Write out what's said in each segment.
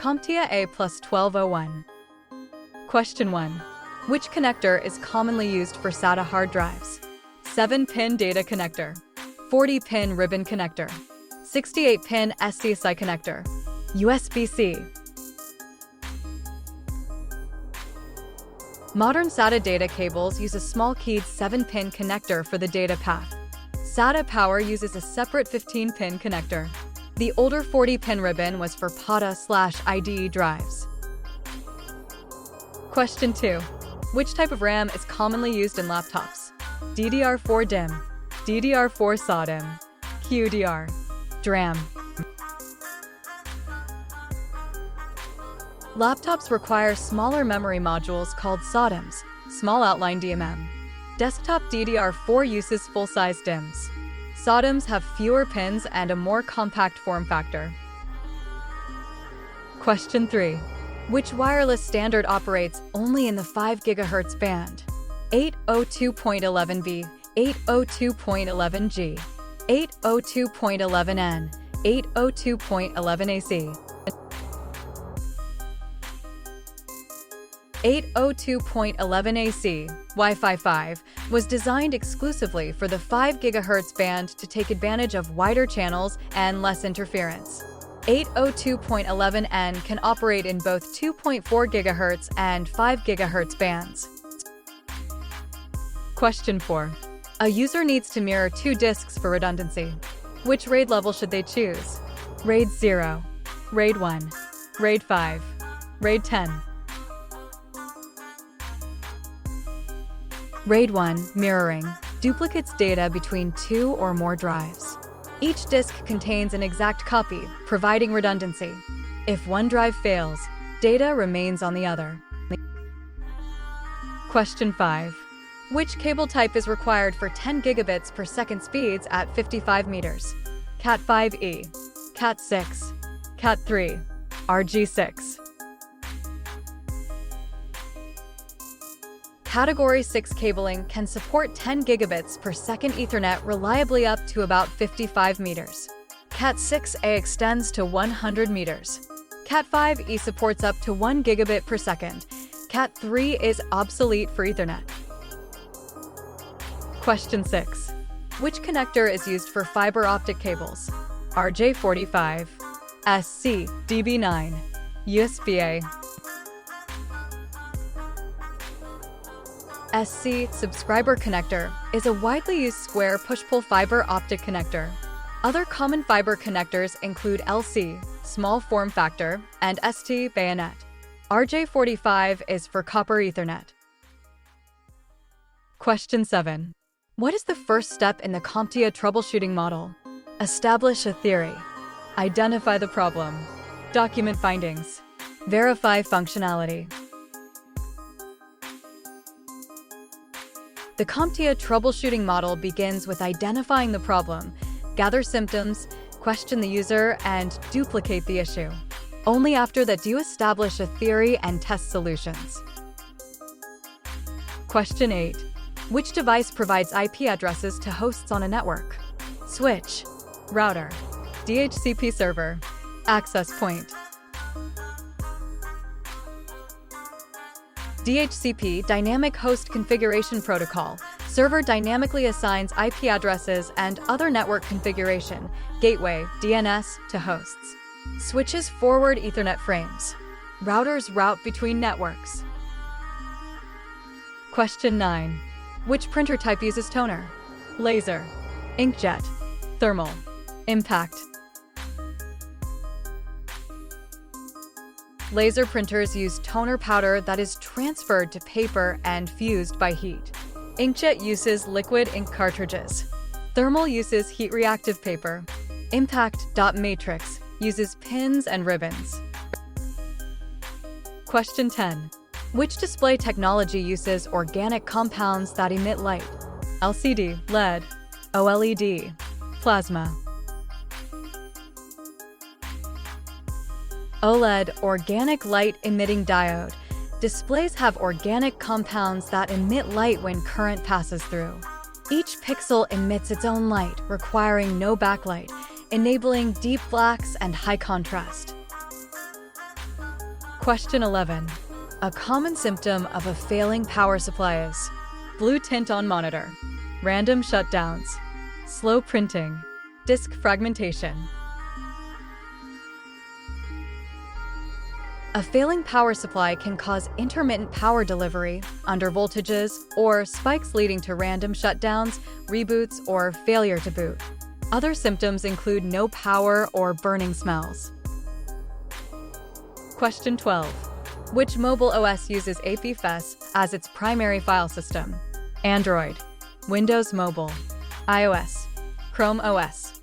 CompTIA A+1201. Question 1. Which connector is commonly used for SATA hard drives? 7-pin data connector, 40-pin ribbon connector, 68-pin SDSI connector, USB-C. Modern SATA data cables use a small-keyed 7-pin connector for the data path. SATA power uses a separate 15-pin connector. The older 40-pin ribbon was for PATA/IDE drives. Question 2. Which type of RAM is commonly used in laptops? DDR4 DIMM, DDR4 SODIMM, QDR, DRAM. Laptops require smaller memory modules called SODIMMs, small outline DMM. Desktop DDR4 uses full-size DIMMs. SODIMMs have fewer pins and a more compact form factor. Question 3. Which wireless standard operates only in the 5 GHz band? 802.11b, 802.11g, 802.11n, 802.11ac. 802.11ac, Wi-Fi 5, was designed exclusively for the 5 GHz band to take advantage of wider channels and less interference. 802.11n can operate in both 2.4 GHz and 5 GHz bands. Question 4. A user needs to mirror 2 disks for redundancy. Which RAID level should they choose? RAID 0, RAID 1, RAID 5, RAID 10. RAID 1, mirroring, duplicates data between 2 or more drives. Each disk contains an exact copy, providing redundancy. If one drive fails, data remains on the other. Question 5. Which cable type is required for 10 gigabits per second speeds at 55 meters? Cat5e, Cat6, Cat3, RG6. Category 6 cabling can support 10 gigabits per second Ethernet reliably up to about 55 meters. Cat6a extends to 100 meters. Cat5e supports up to 1 gigabit per second. Cat3 is obsolete for Ethernet. Question 6. Which connector is used for fiber optic cables? RJ45, SC, DB9, USB-A. SC subscriber connector is a widely used square push-pull fiber optic connector. Other common fiber connectors include LC, small form factor, and ST bayonet. RJ45 is for copper Ethernet. Question 7. What is the first step in the CompTIA troubleshooting model? Establish a theory. Identify the problem. Document findings. Verify functionality. The CompTIA troubleshooting model begins with identifying the problem, gather symptoms, question the user, and duplicate the issue. Only after that do you establish a theory and test solutions. Question 8. Which device provides IP addresses to hosts on a network? Switch, router, DHCP server, access point. DHCP Dynamic Host Configuration Protocol. Server dynamically assigns IP addresses and other network configuration, gateway, DNS, to hosts. Switches forward Ethernet frames. Routers route between networks. Question 9. Which printer type uses toner? Laser, inkjet, thermal, impact. Laser printers use toner powder that is transferred to paper and fused by heat. Inkjet uses liquid ink cartridges. Thermal uses heat-reactive paper. Impact dot matrix uses pins and ribbons. Question 10. Which display technology uses organic compounds that emit light? LCD, LED, OLED, plasma. OLED, organic light-emitting diode. Displays have organic compounds that emit light when current passes through. Each pixel emits its own light, requiring no backlight, enabling deep blacks and high contrast. Question 11. A common symptom of a failing power supply is blue tint on monitor, random shutdowns, slow printing, disk fragmentation. A failing power supply can cause intermittent power delivery, undervoltages, or spikes leading to random shutdowns, reboots, or failure to boot. Other symptoms include no power or burning smells. Question 12. Which mobile OS uses APFS as its primary file system? Android, Windows Mobile, iOS, Chrome OS.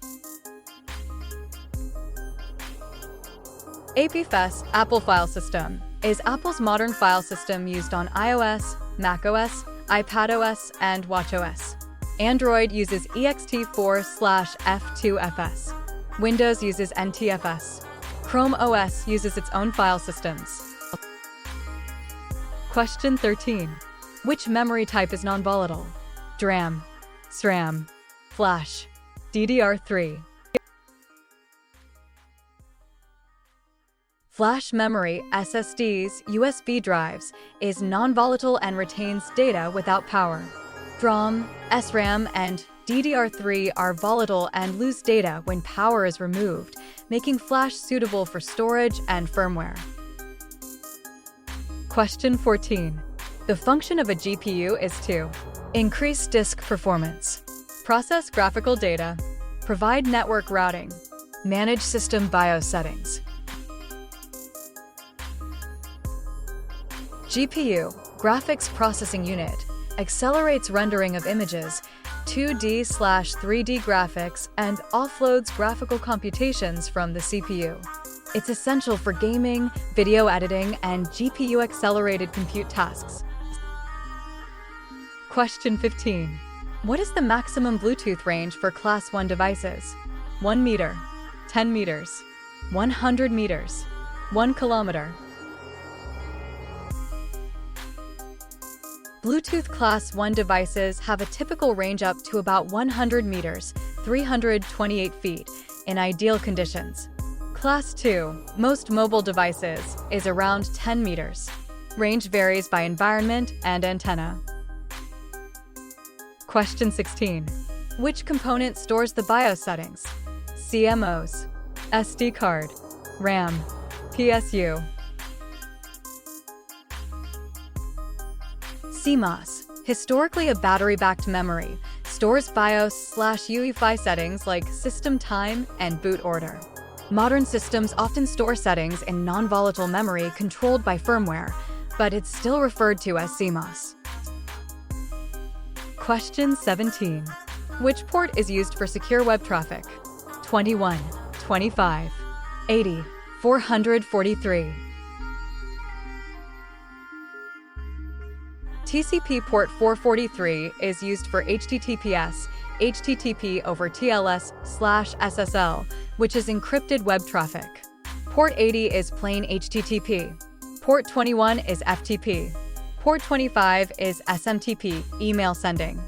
APFS, Apple File System, is Apple's modern file system used on iOS, macOS, iPadOS, and watchOS. Android uses ext4/f2fs. Windows uses NTFS. Chrome OS uses its own file systems. Question 13. Which memory type is non-volatile? DRAM, SRAM, Flash, DDR3. Flash memory, SSDs, USB drives, is non-volatile and retains data without power. DRAM, SRAM, and DDR3 are volatile and lose data when power is removed, making flash suitable for storage and firmware. Question 14. The function of a GPU is to increase disk performance, process graphical data, provide network routing, manage system BIOS settings. GPU, Graphics Processing Unit, accelerates rendering of images, 2D/3D graphics, and offloads graphical computations from the CPU. It's essential for gaming, video editing, and GPU-accelerated compute tasks. Question 15. What is the maximum Bluetooth range for Class 1 devices? 1 meter, 10 meters, 100 meters, 1 kilometer. Bluetooth Class 1 devices have a typical range up to about 100 meters, 328 feet, in ideal conditions. Class 2, most mobile devices, is around 10 meters. Range varies by environment and antenna. Question 16. Which component stores the BIOS settings? CMOS, SD card, RAM, PSU. CMOS, historically a battery-backed memory, stores BIOS/UEFI settings like system time and boot order. Modern systems often store settings in non-volatile memory controlled by firmware, but it's still referred to as CMOS. Question 17. Which port is used for secure web traffic? 21, 25, 80, 443. TCP port 443 is used for HTTPS, HTTP over TLS/SSL, which is encrypted web traffic. Port 80 is plain HTTP. Port 21 is FTP. Port 25 is SMTP, email sending.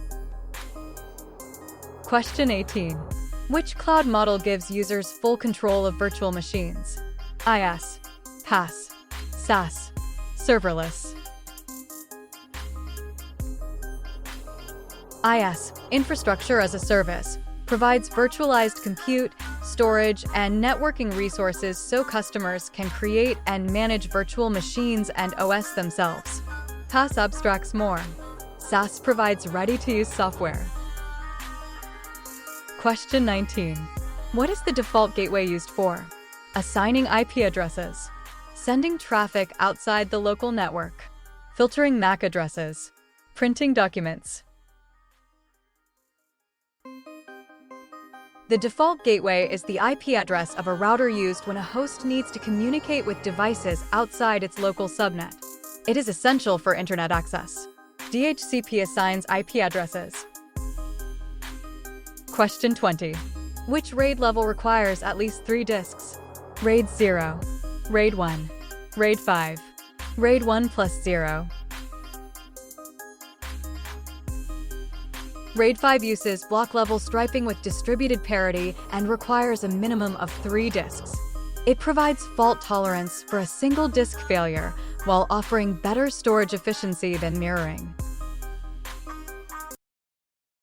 Question 18. Which cloud model gives users full control of virtual machines? IaaS, PaaS, SaaS, serverless. IaaS, Infrastructure as a Service, provides virtualized compute, storage, and networking resources so customers can create and manage virtual machines and OS themselves. PaaS abstracts more. SaaS provides ready-to-use software. Question 19. What is the default gateway used for? Assigning IP addresses, sending traffic outside the local network, filtering MAC addresses, printing documents. The default gateway is the IP address of a router used when a host needs to communicate with devices outside its local subnet. It is essential for internet access. DHCP assigns IP addresses. Question 20. Which RAID level requires at least 3 disks? RAID 0, RAID 1, RAID 5, RAID 1 plus 0. RAID 5 uses block-level striping with distributed parity and requires a minimum of 3 disks. It provides fault tolerance for a single disk failure while offering better storage efficiency than mirroring.